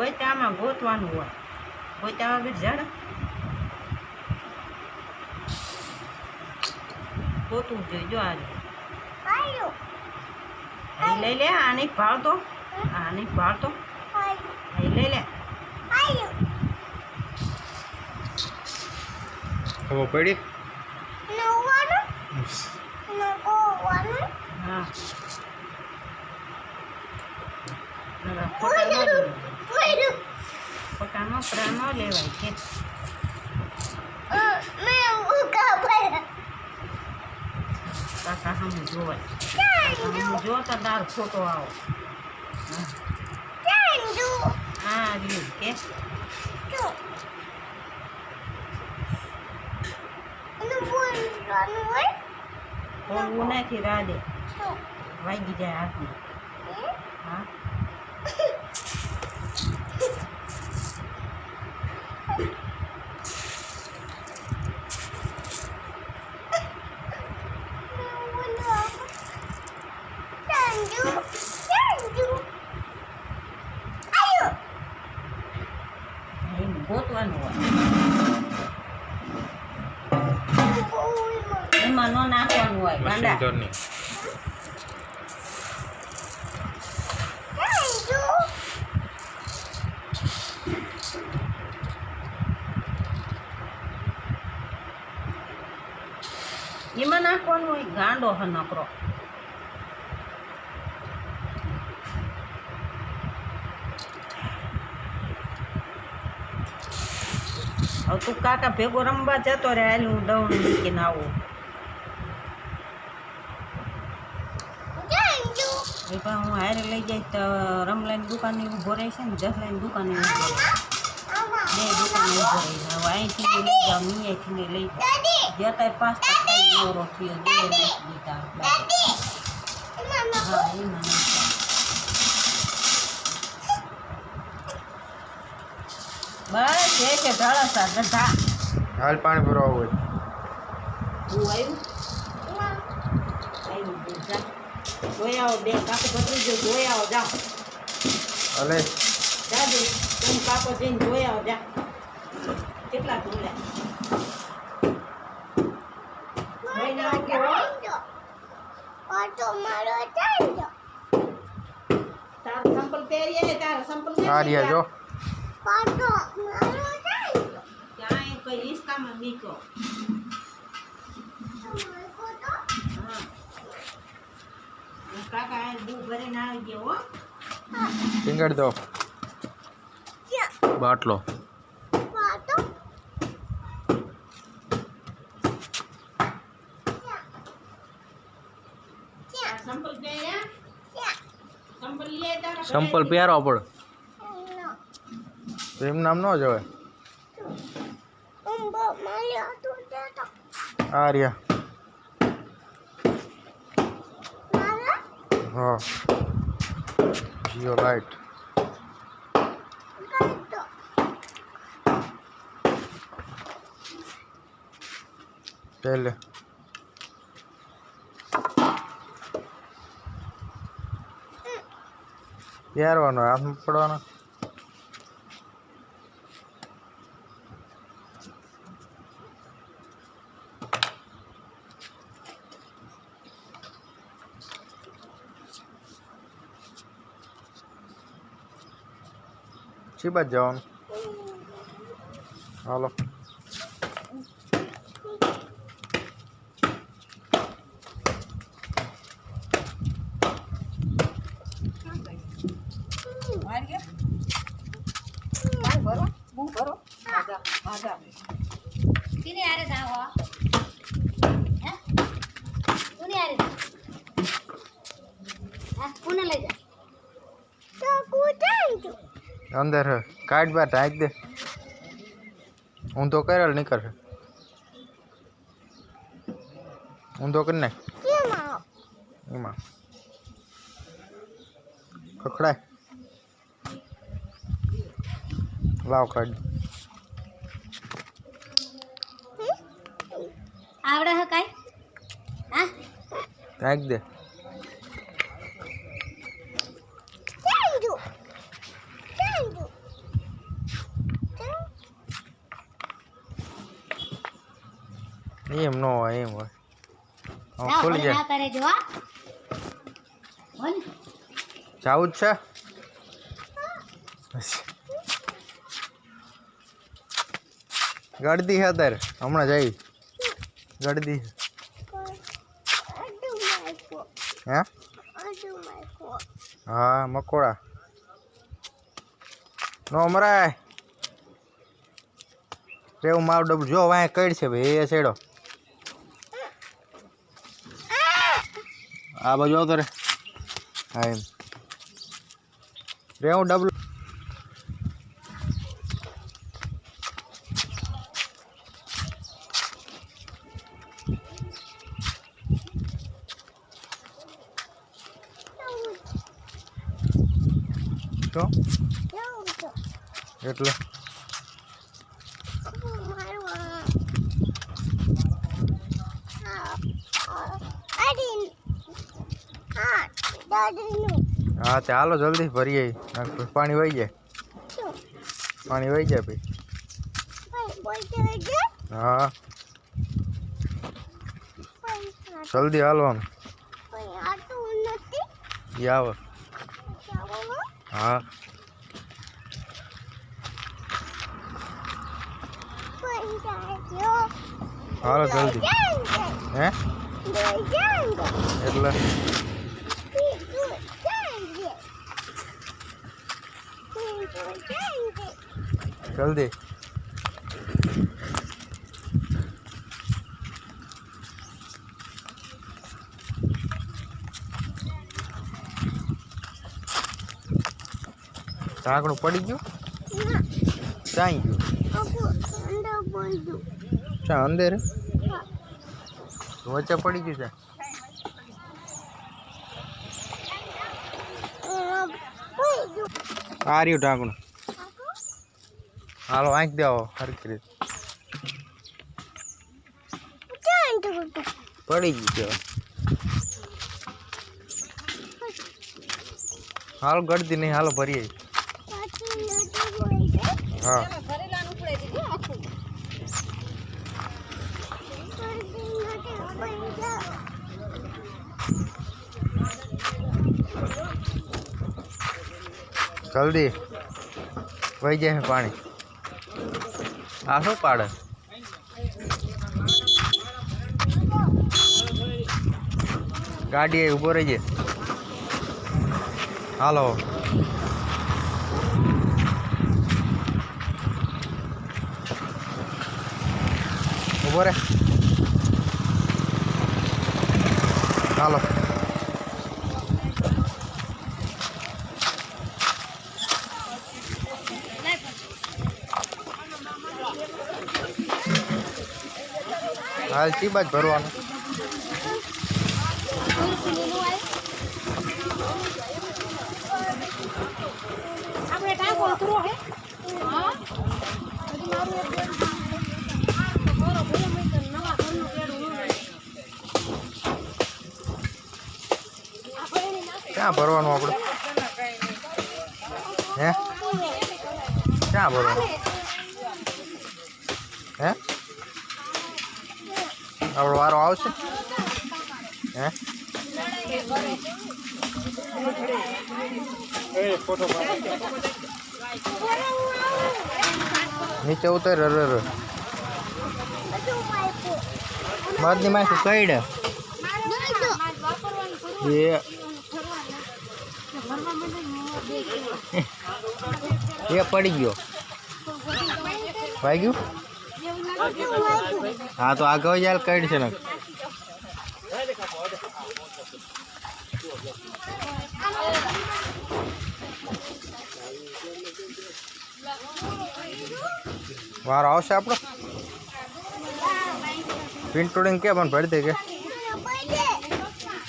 ગોતામાં ગોતવાનું હોય ગોતામાં બી જડ ગોતવું જોઈએ જો આજે લઈ લે આની ભાળતો આની ભાળતો લઈ લે ખબર પડી હા ફોટામાં પ્રાણો લેવાય છે કાકા હમ જોવાય હમ જો તો તાર ફોટો આવો હા રહ્યું કે બોલવું નથી રાડે વાગી જાય હાથમાં હા ગોતવાનું હોય એમાં ન નાખવાનું હોય ગાંડા એમાં નાખવાનું હોય ગાંડો હ નકરો હવે તું કાકા ભેગો રમવા જતો રે હાલ હું દઉં મૂકીને આવું એ પણ હું હારે લઈ જઈશ તો રમલાઈની દુકાને ઊભો રહેશે ને જસલાઈની દુકાને ઊભો રહેશે બે દુકાને ઊભો રહીશ હવે અહીંથી લઈ જાઉં અહીંયાથી લઈ જાઉં જતા પાસ્તા ખાઈ નવરો થયો બે નાખી દીધા હા એમાં બસ એ છે ઢળસા ગઢા હાલ પાણી ભરવા હોય હું આવ્યું જા જોઈ આવો બે કાકો ભત્રીજો જોઈ આવો જા અલે જાજે તું કાકો જઈને જોઈ આવો જા કેટલા ઢોલ્યા જોઈને આવજો તાર સંપલ પહેરીએ તારા સંપલ સારી જો ત્યાં કોઈ રિસ્કામાં મીકો હા કાકા બહુ ભરીને આવી ગયો હો ટીંગડ દો બાટલો સંપલ પહેરો પડ એમ નામ ન જવાય આ રહ્યા હા જીઓ લાઈટ પહેલે પહેરવાનો હાથમાં પડવાનો શી બાજુ જવાનું હાલો અંદર કાઢ બાર ઢાંક દે હું તો કરેલ નહીં કરે હું તો કરી નાખ એમાં ખખડાય લાવ કાઢ આવડે હે કાઈ હા ઢાંક દે એમ ન હોય એમ હોય જાઓ, ખોલી ભલે જાય ના કરે જો હા. હો ને? જાવું જ છે ગળદી હે અત્યારે હમણાં જઈ ગળદી હે હા મકોડા નો મરાય રેવું મારું ડબલું જો વાંહે કઈ છે ભાઈ એ છેડો આ બાજુ આવતો રે હા એમ રેવું ડબલું શું એટલે હા તે હાલો જલ્દી ભરીએ પાણી વહી જાય પાણી વહી જાય ભાઈ હા જલ્દી હાલવાનું ઈ આવે હા હાલો જલ્દી હે એટલે જલ્દી ઢાંકણું પડી ગયું ચાઈ ગયું ચા અંદર વચ્ચે પડી ગયું છે આ રહ્યું ઢાંકણું હાલો આંખ દેવો હરખી રીતે પડી ગયું છે હાલો ગળદી નહીં હાલો ભરીએ હા જલ્દી વહી જાય પાણી આ શું પાડે ગાડી ઊભો રહી જાય હાલો ઊભો રે હાલો હાલ ચી બાજ ભરવાનું આપણે ટાંકો ઉતરો હે હા ક્યાં ભરવાનું આપણે હે ક્યાં ભરવાનું હે આપણો વારો આવશે હે નીચે ઉતર મધની માં કઈડે એ પડી ગયો વાગ્યું હા તો આગળ જાય કઈડ છે ને વારો આવશે આપણો પિન્ટોડીને કે મને ભરી દે કે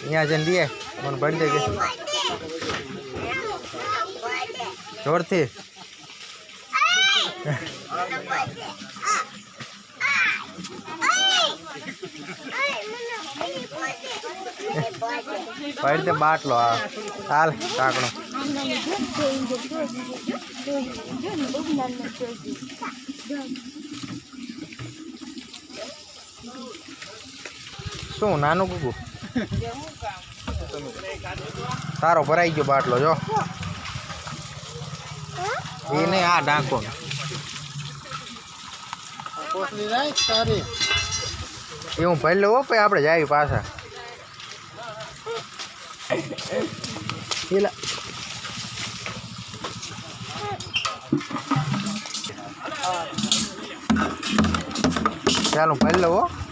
અહીંયા જઈને દે મને ભરી દે કે જોરથી ભરી દે બાટલો હાલ ઢાંકણો શું નાનું કુકુ તારો ભરાઈ ગયો બાટલો જો એ નહીં આ ડાંકો એ હું ભરી લઉં પછી આપણે જાય પાછા એલા ચાલો ભરી લઉં